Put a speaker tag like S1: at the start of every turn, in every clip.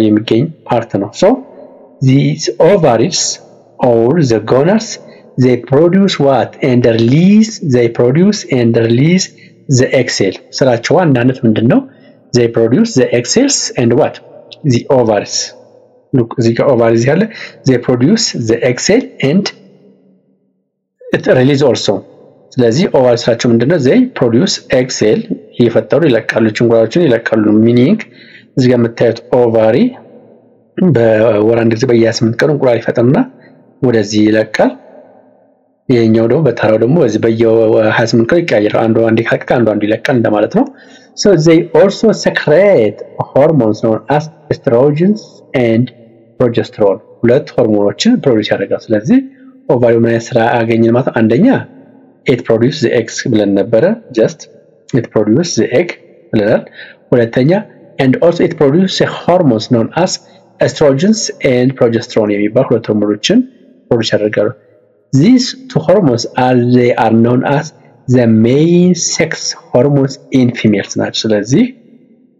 S1: የሚገኝ ፓርት ነው so these ovaries or the gonads they produce what and release the egg cell ስራቸው አንዳነት ምንድነው they produce the egg cells and what the ovaries look the ovaries ያለ they produce the egg cell and it release also ስለዚህ ovaries ስራቸው ምንድነው they produce egg cell ይፈጠሩ ይለቃሉ ጭንጓዎችን ይለቃሉ meaning እዚህ ጋር መታየት ovary በወር አንድ ጊዜ በየ8 ቀኑ እንቁላል ይፈጠርና ወደዚህ ይለቃል ይሄኛው ደግሞ በተራው ደግሞ በዚህ በየ28 ቀኑ ይቀያየራል አንዱ ይካካ አንዱ ይለቃል እንደማለት ነው so they also secrete hormones known as estrogens and progesterone ሁለት ሆርሞኖችን ፕሮዲዩስ ያደርጋል ስለዚህ ኦቫሪ ምን አይነት ስራ ያገኛል ማለት አንደኛ it produces the eggs ብለን ነበረ just it produces the egg ብለናል ሁለተኛ and also it produces hormones known as estrogens and progesterone የሚባሉ ሁለት ሆርሞኖችን ፕሮዲዩስ ያደርጋሉ these two hormones they are known as the main sex hormones in females ናቸው ስለዚህ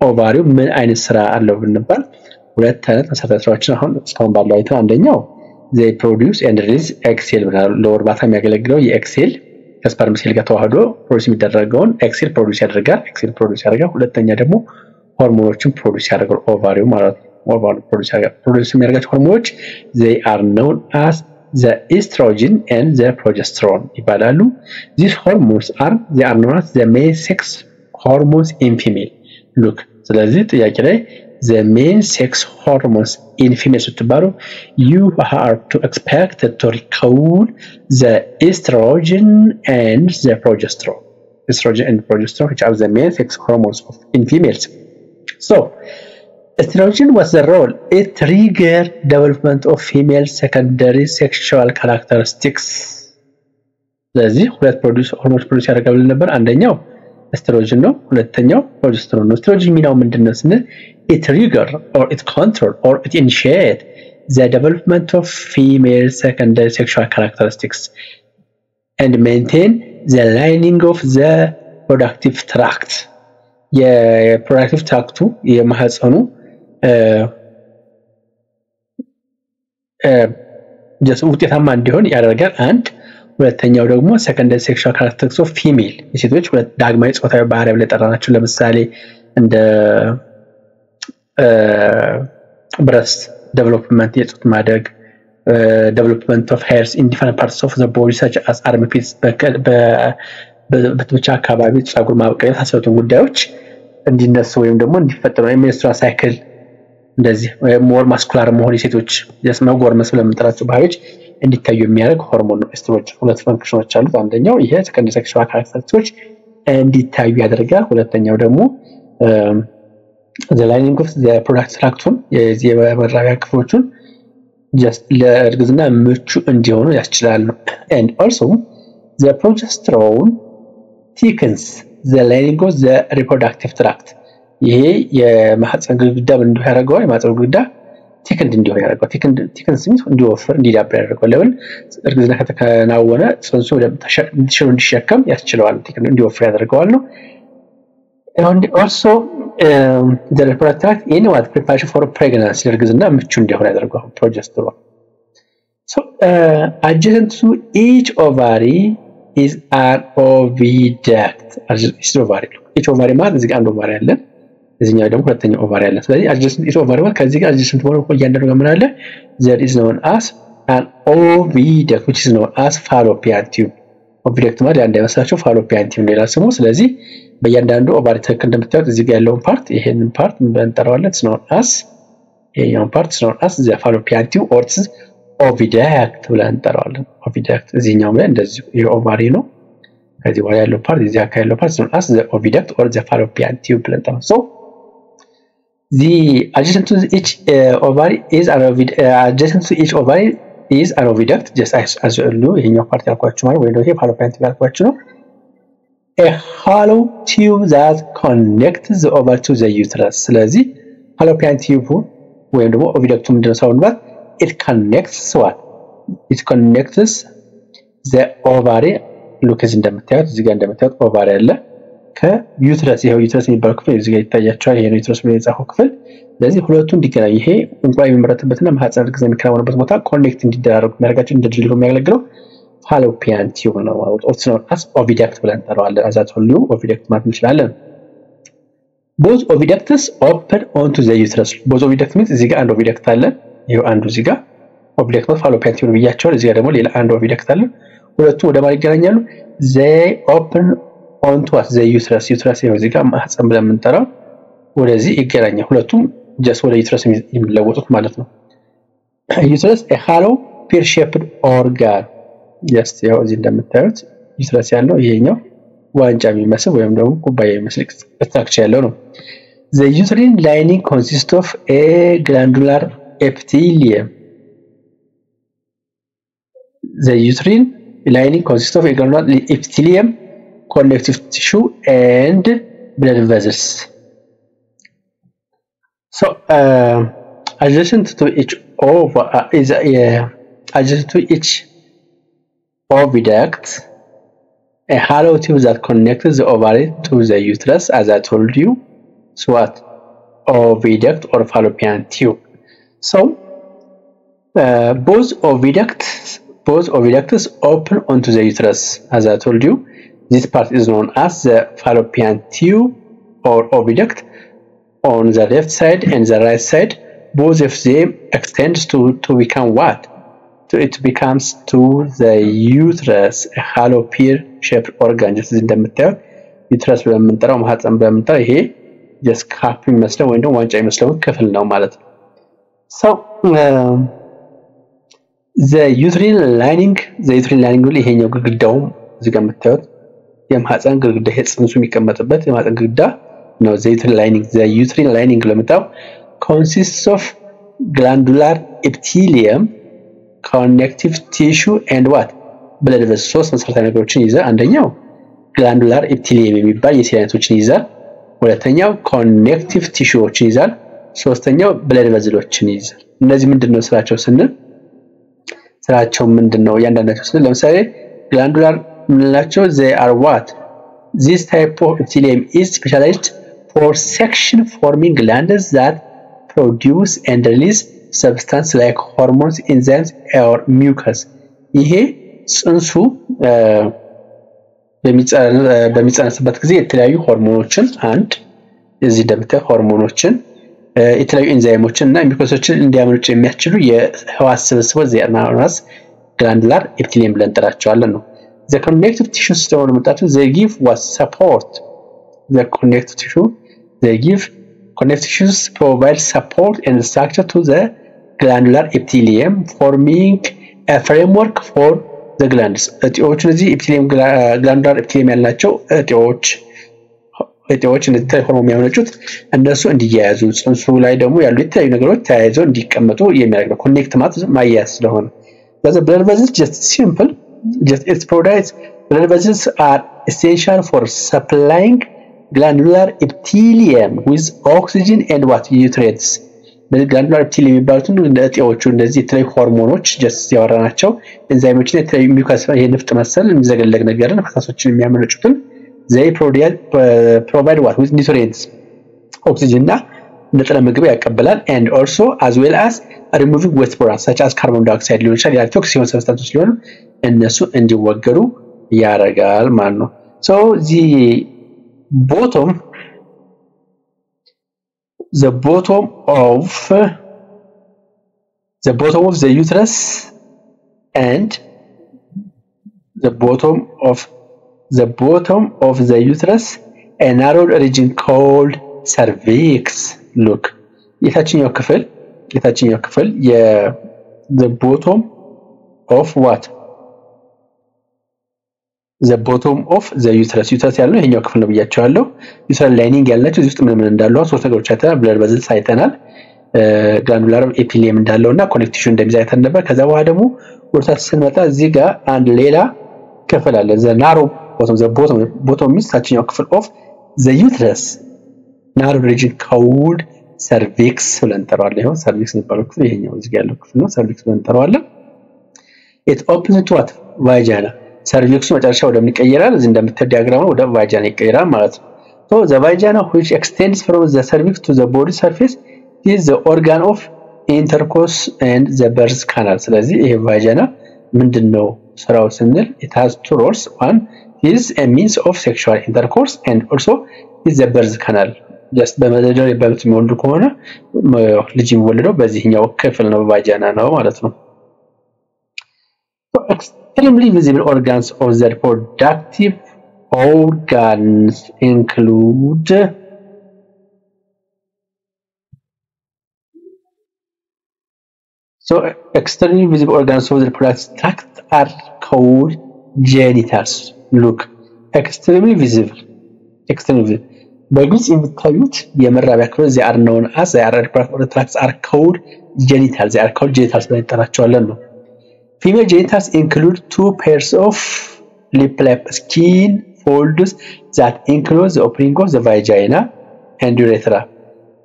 S1: ኦቫሪው ምን አይነት ስራ አለው ብንባል ሁለት አይነት መሰረታዊ ስራዎችን አሁን እስካሁን ባለው አይተን አንደኛው they produce and release egg cell ብለናል ለወርባታ የሚያገለግለው የኤግ ሴል ከስፐርም ሴል ጋር ተዋህዶ ፕሮዲዩስ የሚደረገውን ኤግ ሴል ፕሮዲዩስ ያደርጋል ሁለተኛ ደግሞ ሆርሞኖችን ፕሮዲዩስ ያደርጋል ኦቫሪው ማለት ነው ኦቫሪ ፕሮዲዩስ የሚያደርጋቸው ሆርሞኖች they are known as the estrogen and the progesterone ይባላሉ these hormones they are known as the main sex hormones in female look ስለዚህ ጥያቄ ላይ the main sex hormones in female ስትባሉ you are to expect to recall the estrogen and the progesterone which are the main sex hormones in females so estrogen was the role it trigger development of female secondary sexual characteristics ስለዚህ ሁለት hormones produce ያደርጋሉ ነበር አንደኛው estrogen ነው ሁለተኛው progesterone ነው estrogen ሚናው ምንድነው ስንል it trigger or it control or it initiate the development of female secondary sexual characteristics and maintain the lining of the reproductive tract የreproductive tract የማህፀኑ just ውጤታማ እንዲሆን ያደርጋል አንድ ሁለተኛው ደግሞ secondary sexual characteristics of female የሴቶች ሁለት ዳግማዊ ጾታዊ ባህሪያት ላይ ጠራናቸው ለምሳሌ እንደ breast development የጡት ማደግ development of hairs in different parts of the body such as armpits በትብቻ አካባቢ ጸጉር ማብቀል ታሰሩትን ጉዳዮች እንዲነሱ ወይም ደግሞ እንዲፈጠሩ የሜንስትሩዋል ሳይክል እንደዚህ ሞር ማስኩላር መሆን የሴቶች የስመጎርመስ ለምንጠራቸው ባህሪዎች እንዲታዩ የሚያደርግ ሆርሞን ነው ኤስትሮጅን ሁለት ፈንክሽኖች አሉት አንደኛው ይሄ secondary sexual characteristics እንዲታዩ ያደርጋል ሁለተኛው ደግሞ the lining of the reproductive tract የመራቢያ ክፍሎቹን just ለእርግዝና ምቹ እንዲሆኑ ያስችላል and also the progesterone thickens the lining of the reproductive tract ይሄ የማህፀን ግድግዳ እንዲሁ ያደርገዋል የማህፀን ግድግዳ ቲክንድ እንዲሆን ያደርገዋል ቲክንድ ሲምስ እንዲወፍር እንዲዳብር ያደርገዋል ለምን እርግዝና ከተከናወነ ጽንሱ እንዲሸከም ያስችለዋል ቲክንድ እንዲወፍር ያደርገዋል ነው and also the reproductive tract in what preparation for pregnancy እርግዝና ምቹ እንዲሆን ያደርገዋል progesterone so adjacent to each ovary is an oviduct each ovary ማለት እዚህ ጋር አንድ ኦቫሪ አለ እዚህኛው ደግሞ ሁለተኛው ኦቫሪ አለ ስለዚህ adjacent each ovary ማለት ከዚህ ጋር adjacent ሆኖ እያንዳንዱ ጋር ምን አለ there is known as an oviduct which is known as fallopian tube oviduct ማለት አንድ አይመስላችሁ fallopian tube ነው ስሙ ስለዚህ በእያንዳንዱ ኦቫሪ ተክል እንደምታዩት እዚህ ጋር ያለውን ፓርት ይሄንን ፓርት ምን እንጠራዋለን known as ይሄኛው ፓርት known as the fallopian tube or oviduct ብለን እንጠራዋለን oviduct እዚህኛው ላይ እንደዚህ የኦቫሪ ነው ከዚህ በኋላ ያለው ፓርት እዚህ አካባቢ ያለው ፓርት known as the oviduct or the fallopian tube ብለን እንጠራዋለን so the adjacent to each ovary is an adjacent to each ovary is an oviduct just as you know ይሄኛው ፓርት ያልኳችሁ ማለት ወይ ነው ይሄ fallopian tube ያልኳችሁ ነው a hollow tube that connects the ovary to the uterus ስለዚህ fallopian tube ወይም ደግሞ oviduct ምንድነው ሳውንባት it connects the ovary look as እንደምታዩት እዚህ ጋር እንደምታዩት ovary አለ ከዩትረስ ይሄው ዩትረስ የሚባለው ክፍል እዚህ ጋር ይታያቸዋል ይሄ ነው ዩትረስ ብሎ የጻፈው ክፍል ስለዚህ ሁለቱ እንዲገናኙ ይሄ እንቁላል የሚመረትበትና ማህፀን እርግዝና የሚከናወንበት ቦታ ኮኔክት እንዲደራረጉ የሚያደርጋቸው እንደ ድልድይ የሚያገለግለው fallopian tube ነው also known as oviduct ብለን እንጠራዋለን as I told you oviduct ማለት እንችላለን both oviducts open onto the uterus both oviduct means እዚህ ጋር አንድ oviduct አለ ይሄው አንዱ እዚህ ጋር oviduct ነው fallopian tube ብያቸዋል እዚህ ጋር ደግሞ ሌላ አንድ oviduct አለ ሁለቱም ወደ ማን ይገናኛሉ they open onto the uterus ይሄው እዚህ ጋር ማህፀን ብለን እንጠራው ወደዚህ ይገናኛል ሁለቱም just ወደ uterus የሚለወጡት ማለት ነው uterus a hollow pear shaped organ just ያው እዚህ እንደምታዩት uterus ያለው ይሄኛው ዋንጫ የሚመስል ወይም ደግሞ ኩባያ የሚመስል ስትራክቸር ያለው ነው the uterine lining consists of a glandular epithelium the uterine lining consists of a glandular epithelium connective tissue and blood vessels so adjacent to each oviduct a hollow tube that connects the ovary to the uterus as I told you so what oviduct or fallopian tube so both oviducts open onto the uterus as I told you this part is known as the fallopian tube or oviduct on the left side and the right side both of them extends to become what it becomes to the uterus a hollow pear shaped organ just እንደምታዩት uterus ብለን የምንጠራው ማህፀን ብለን የምንጠራው ይሄ just ካፕ የሚመስለው ወይ ደግሞ ዋንጫ የሚመስለው ክፍል ነው ማለት ነው so the uterine lining ይሄኛው ግድግዳው እዚህ ጋር የምታዩት የማህፀን ግድግዳ ይሄ ጽንሱ የሚቀመጥበት የማህፀን ግድግዳ ነው the uterine lining ለምታው consists of glandular epithelium connective tissue and what blood vessels ሶስት መሰረታዊ ነገሮችን ይይዛል አንደኛው glandular epithelium የሚባል የሴል አይነቶችን ይይዛል ሁለተኛው connective tissueዎችን ይይዛል ሶስተኛው blood vesselዎችን ይይዛል እነዚህ ምንድነው ስራቸው ስንል ስራቸው ምንድነው ያንዳንዳቸው ስንል ለምሳሌ glandular ምንላቸው they are what this type of epithelium is specialized for section forming glands that produce and release substance like hormones enzymes or mucus ይሄ ጽንሱ በሚጸነስበት ጊዜ የተለያዩ ሆርሞኖችን አንድ እዚህ እንደምታዩ ሆርሞኖችን የተለያዩ ኤንዛይሞችን እና ሚውከሶችን እንዲያመነጩ የሚያስችሉ የህዋስ ስብስቦች ዜናራስ glandular epithelium ብለን እንጠራቸዋለን ነው the connective tissue system ለመጣቸው they give what support the connective tissues provide support and structure to the glandular epithelium forming a framework for the glands እጢዎች እነዚህ epithelium glandular epithelium ያላቸው እጢዎች እንደ ሆርሞን የሚያመነጩት እነሱ እንዲያያዙ ጽንሱ ላይ ደግሞ ያሉ የተለያዩ ነገሮች ተያይዘው እንዲቀመጡ የሚያደርግ ነው ኮኔክት ማለት ማያያዝ ስለሆነ the blood vessels just its products blood vessels are essential for supplying glandular epithelium with oxygen and what nutrients glandular epithelium የሚባሉትን እጢዎቹ እንደዚህ የተለያዩ ሆርሞኖች just ያወራናቸው ኤንዛይሞችን የተለያዩ ሚውከስ የንፍጥ መሰል የሚዘገለግ ነገርን ፈሳሾችን የሚያመነጩትን they provide what with nutrients oxygen እና ንጥረ ምግብ ያቀበላል and also as well as removing waste products such as carbon dioxide ሊሆን ይችላል ያ toxic substances ሊሆኑ እነሱ እንዲወገዱ ያደርጋል ማለት ነው so the bottom of the uterus and the bottom of the uterus a narrow region called cervix look የታችኛው ክፍል the bottom of what the bottom of the uterus ያለው ይሄኛው ክፍል ነው ብያቸዋለሁ uterine lining ያላችሁ እዚህ ውስጥ ምን እንዳለው ሶስት ነገሮች አይተናል blood vessels አይተናል glandular epithelium እንዳለውና connective tissue እንደሚዛይተን ነበር ከዛ በኋላ ደግሞ ወርታች ስንመጣ እዚህ ጋር አንድ ሌላ ክፍል አለ the narrow bottom means ታችኛው ክፍል of the uterus narrow region called cervix ብለን እንጠራዋለን ይሄው cervix የሚባለው ክፍል ይሄኛው እዚህ ጋር ያለው ክፍል ነው cervix ብለን እንጠራዋለን it opens to what vagina ሰርቪክሱ መጨረሻ ወደምን ይቀየራል እዚህ እንደምታዩት ዲያግራሙ ወደ ቫጃና ይቀየራል ማለት ነው so the vagina which extends from the cervix to the body surface is the organ of intercourse and the birth canal ስለዚህ ይሄ ቫጃና ምንድነው ስራው ስንል it has two roles one is a means of sexual intercourse and also is the birth canal just በመደደር ይባሉት የሚወልዱ ከሆነ ልጅ የሚወለደው በዚህኛው ክፍል ነው ቫጃና ነው ማለት ነው so extremely visible organs of the reproductive organs include so externally visible organs of the reproductive tract are called genitals look extremely visible በግልጽ የምታዩት የመራቢያ ክፍል they are known as the reproductive tracts are called genitals they are called genitals ብለን እንጠራቸዋለን ነው female genitals include two pairs of lip-like skin folds that enclose the opening of the vagina and urethra.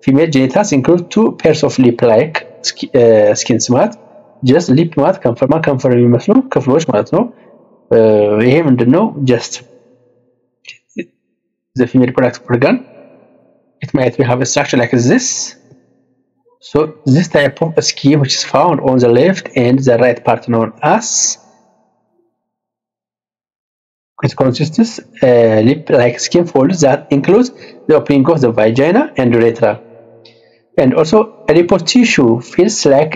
S1: Female genitals include two pairs of lip-like skin ማለት just lip ማለት ከንፈር የሚመስሉ ክፍሎች ማለት ነው ይሄ ምንድነው just the female reproductive organ it might have a structure like this so this type of skin which is found on the left and the right part known as it consists lip-like skin folds that includes the opening of the vagina and urethra and also adipose tissue feels like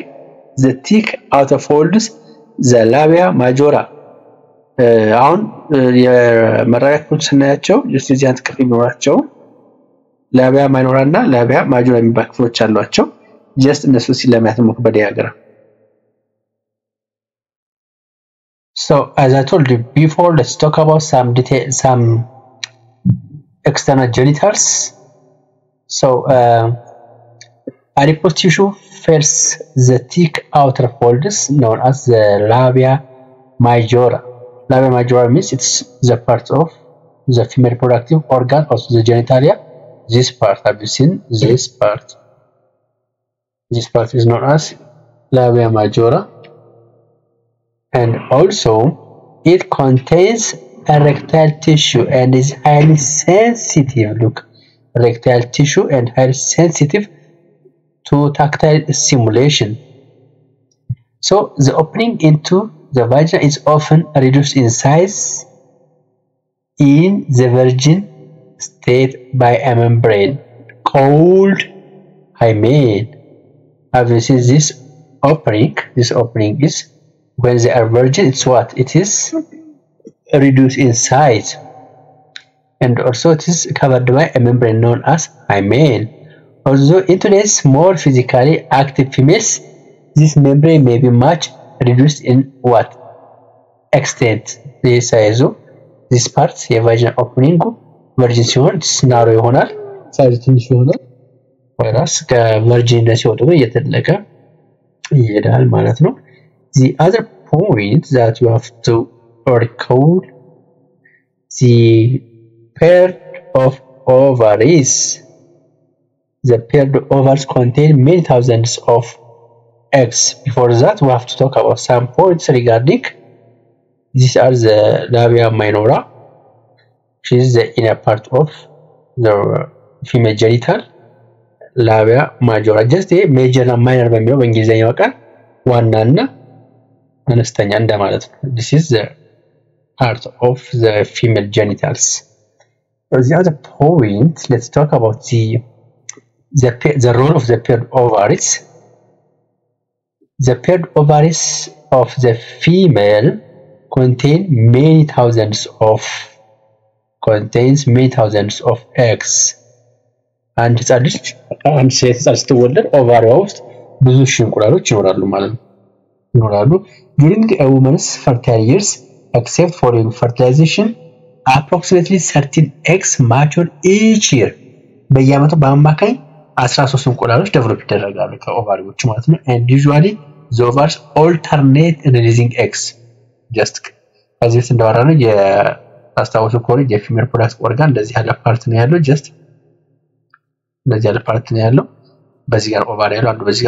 S1: the thick outer folds the labia majora አሁን የመራቢያ ክፍሎች ስናያቸው just እዚህ አንተ ክፍል ይኖራቸው ላቢያ ማይኖራና ላቢያ ማጆራ የሚባሉ ክፍሎች አሏቸው just እነሱ ሲለማያት ነው በዲያግራም so as I told you before let's talk about some external genitals so adipose tissue fills the thick outer folds known as the labia majora labia majora means it's the part of the female reproductive organ of the genitalia this part have you seen this part is known as labia majora and also it contains erectile tissue and is highly sensitive look erectile tissue and highly sensitive to tactile stimulation so the opening into the vagina is often reduced in size in the virgin state by a membrane called hymen have you seen this opening is when they are virgin it's what it is reduced in size and also it is covered by a membrane known as hymen although in today's more physically active females this membrane may be much reduced in what extent the size of this part the vaginal opening virgin ሲሆን narrow ይሆናል size ትንሽ ይሆናል whereas ከvirgin ሲወጡ እየተለቀ ይሄዳል ማለት ነው the other point that you have to recall the paired of ovaries the paired ovaries contain many thousands of eggs before that we have to talk about some points regarding these are the labia minora which is the inner part of the female genital labia majora just a major and minor በሚለው በእንግሊዘኛው ቃል ዋናና አነስተኛ እንደማለት ነው this is the part of the female genitals the other point let's talk about the role of the paired ovaries the paired ovaries of the female contains many thousands of eggs and አንድ ሴት ስትወለድ ኦቫሪዋ ውስጥ ብዙ ሺህ እንቁላሎች ይኖራሉ ማለት ነው during a woman's fertile years except for fertilization approximately 13 eggs mature each year በየአመቱ በአማካይ 13 እንቁላሎች ዴቨሎፕ ይደረጋሉ ከኦቫሪዎች ማለት ነው and usually the ovaries alternate in releasing eggs just ከዚህ እንደወራነው የአስታውሱ ኮሪ የፊሜል ፕሮዳክት ኦርጋን እንደዚህ ያለ ፓርት ነው ያለው just እንደዚህ ያለ ፓርት ነው ያለው በዚህ ጋር ኦቫሪ ያለው አንዱ በዚህ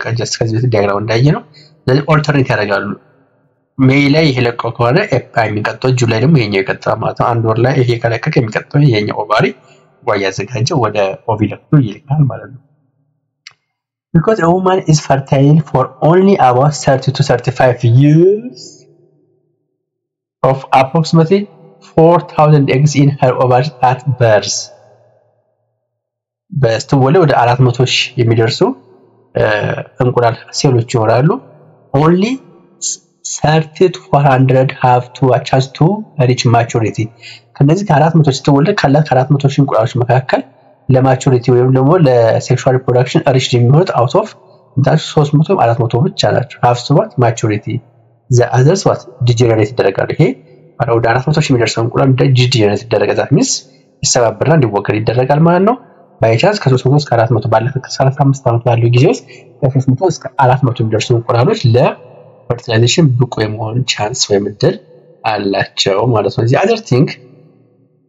S1: ጋር just ከዚህ ዲያግራም እንዳየ ነው ስለዚህ ኦልተርኔት ያደርጋሉ ሜይ ላይ ይሄ ለቀው ከሆነ ኤፕሪል የሚቀጥለው ጁላይ ደግሞ ይሄኛው ይቀጥላል ማለት ነው። አንድ ወር ላይ ይሄ ከለቀቀ የሚቀጥለው ይሄኛው ኦቫሪ ዋይ ያዘጋጀ ወደ ኦቪደክቱ ይልካል ማለት ነው። Because a woman is fertile for only about 30 to 35 years of approximately 4,000 eggs in her ovaries at birth. በስትወለድ ወደ 400 ሺህ የሚደርሱ እንቁላል ሴሎች ይኖራሉ። only 30 to 400 have to a chance to reach maturity. ከነዚህ ከ400 ስትወለድ ካላት ከ400 ሺህ እንቁላሎች መካከል ለማቹሪቲ ወይም ደግሞ ለሴክሹዋል ሪፕሮዳክሽን ሪች የሚሆኑት አውት ኦፍ እንዳልኩ 300 ወይም 400 ብቻ ናቸው። have to what maturity the others what degenerate ይደረጋሉ። ይሄ ወደ 400 ሺህ የሚደርሰው እንቁላል degenerate ይደረጋል። that means ይሰባበርና እንዲወገድ ይደረጋል ማለት ነው። ባይቻንስ ከ300 እስከ 400 ባለፈው ከ35 ዓመት ባለው ጊዜ ውስጥ ከ300 እስከ 400 የሚደርሱ እንቁላሎች ለፈርቲላይዜሽን ብቁ የመሆን ቻንስ ወይም እድል አላቸው ማለት ነው። the other thing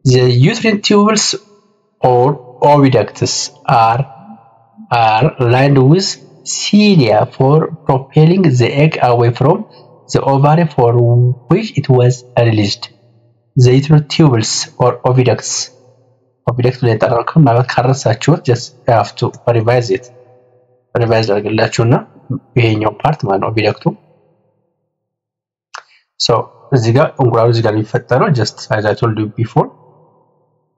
S1: the uterine tubules or oviducts are lined with cilia for propelling the egg away from the ovary for which it was released. The uterine tubules or oviducts ላይ ተጠራቀም ማለት ካረሳችሁት just have to revise it. revise አድርግላችሁና ይሄኛው ፓርት ማለት ነው ኦቪደክቱ። so እዚህ ጋር እንቁላሉ እዚህ ጋር የሚፈጠረው just as I told you before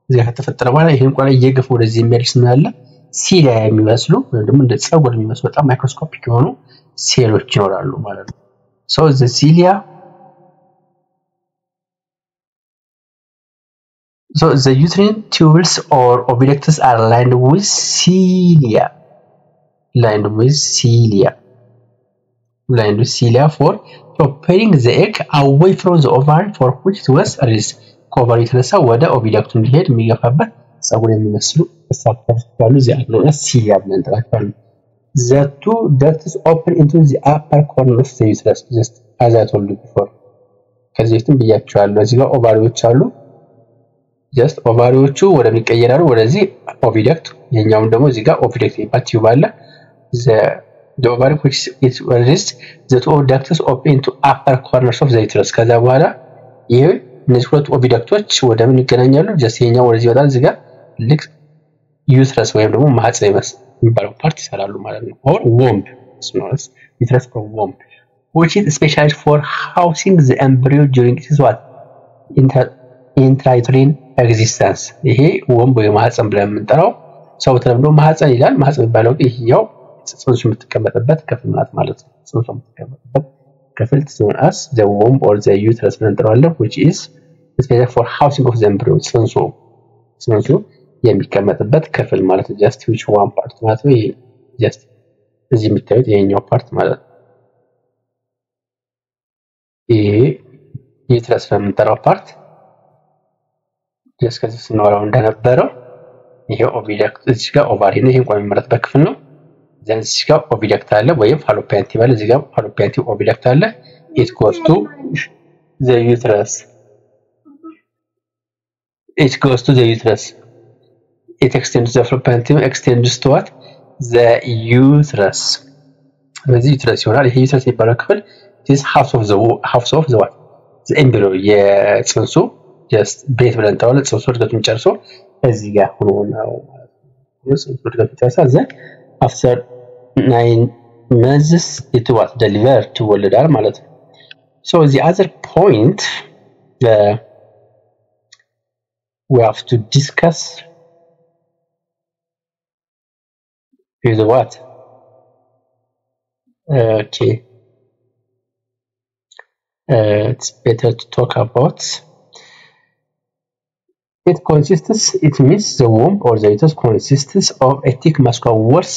S1: እዚህ ጋር ከተፈጠረ በኋላ ይሄን እንቁላል እየገፉ ወደዚህ የሚያደርስ ነው ያለ ሲሊያ የሚመስሉ ወይም ደግሞ እንደ ጸጉር የሚመስሉ በጣም ማይክሮስኮፒክ የሆኑ ሴሎች ይኖራሉ ማለት ነው። so the cilia So the uterine tubules or oviducts are lined with cilia for propelling the egg away from the ovary for which it was released. ከኦቫሪ የተነሳ ወደ ኦቪደክቱ እንዲሄድ የሚገፋበት ጸጉር የሚመስሉ ስትራክቸርስ ያሉ known as cilia ብለን እንጠራቸዋለን። The two ducts open into the upper corner of the uterus just as I told you before. ከዚህ በፊትም ብያቸዋለሁ። እዚህ ጋር ኦቫሪዎች አሉ። just ኦቫሪዎቹ ወደሚቀየራሉ ወደዚህ ኦቪደክት የኛው ደግሞ እዚህ ጋር ኦቪደክት ይባል ቲዩብ አለ። the ovary which is released the two ducts open into upper corners of the uterus ከዛ በኋላ ይሄ እነዚህ ሁለት ኦቪደክቶች ወደ ምን ይገናኛሉ just የኛው ወደዚህ ይወጣል እዚህ ጋር ልክ ዩትረስ ወይም ደግሞ ማህፀን የሚባለው ፓርት ይሰራሉ ማለት ነው። or womb is uterus or womb which is specialized for housing the embryo during its what intrauterine existence. ይሄ ወምብ ወይ ማህፀን ብለን የምንጠራው ሰው ተለምዶ ማህፀን ይላል። ማህፀን የሚባለው ይሄኛው ጽንሱ የምትቀመጥበት ክፍል ማለት ነው። ጽንሱ የምትቀመጥበት ክፍል known as the womb or the uterus ብለን እንጠራዋለን which is specialized for housing of the embryo. ጽንሱ የሚቀመጥበት ክፍል ማለት ነው። just which one part ማለት ነው። ይሄ just እዚህ የምታዩት ይሄኛው ፓርት ማለት ነው። ይሄ uterus ብለን የምንጠራው ፓርት ከዚህ ስናወራው እንደነበረው ይሄ ኦቪደክት እዚህ ጋር ኦቫሪ ነው። ይሄ እንኳን የሚመረጥበት ክፍል ነው። እዚህ ጋር ኦቪደክት አለ ወይም ፋሎፒያን ቲዩብ አለ። እዚህ ጋር ፋሎፒያን ቲዩብ ኦቪደክት አለ። it goes to the uterus. it extends the fallopian tube extends to what the uterus. ስለዚህ ዩትረስ ይሆናል። ይሄ ዩትረስ የሚባለው ክፍል this house of the what the embryo የጽንሱ just ቤት ብለን እንጠራዋለን። ጽንሱ እድገቱን ጨርሶ እዚህ ጋር ሆኖ ነው ማለት ነው። ጽንሱ እድገቱን ጨርሶ then after 9 months it was delivered ትወለዳል ማለት ነው። so the other point we have to discuss is what okay it's better to talk about it means the womb or the uterus consists of a thick muscular walls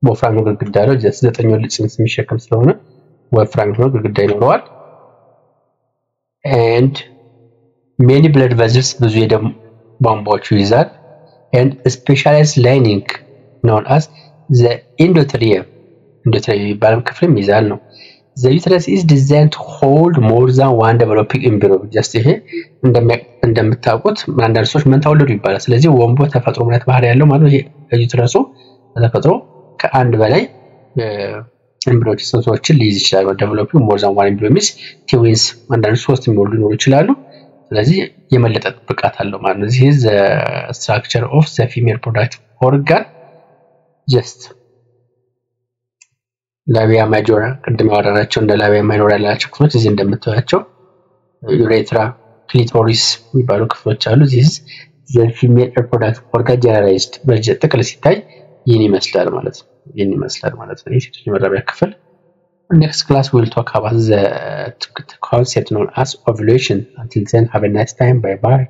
S1: ወፍራም ግድግዳ ነው። just 9 ወር ጽንስ የሚሸከም ስለሆነ ወፍራም ግድግዳ ይኖረዋል። and many blood vessels ብዙ የደም ቧንቧዎች ይይዛል and specialized lining known as the endothelium የሚባለው ክፍልም ይዛል ነው። the uterus is designed to hold more than one developing embryo just ይሄ እንደምታውቁት አንዳንድ ሰዎች መንታ ወለዱ ይባላል። ስለዚህ ወንቦ ተፈጥሮ ማለት ባህሪ ያለው ማለት ይሄ ዩትረሱ ተፈጥሮ ከአንድ በላይ ኤምብሪዮች ጽንሶችን ሊይዝ ይችላል ዴቨሎፒንግ ሞር ዛን ዋን ኤምብሪዮ ሚንስ ትዊንስ አንዳንድ ሶስት የሚወልዱ ሊኖሩ ይችላሉ ስለዚህ የመለጠጥ ብቃት አለው ማለት ነው this is the structure of the female reproductive organ just ላቢያ ማጆራ ቅድም ያወራናቸው እንደ ላቢያ ማይኖር ያላቸው ክፍሎች እዚህ እንደምታዩቸው ዩሬትራ ክሊቶሪስ የሚባሉ ክፍሎች አሉ this is the female reproductive organ generalized በጥቅል ሲታይ ይህን ይመስላል ማለት ነው የሴቶች መራቢያ ክፍል next class we'll talk about the concept known as ovulation until then have a nice time bye bye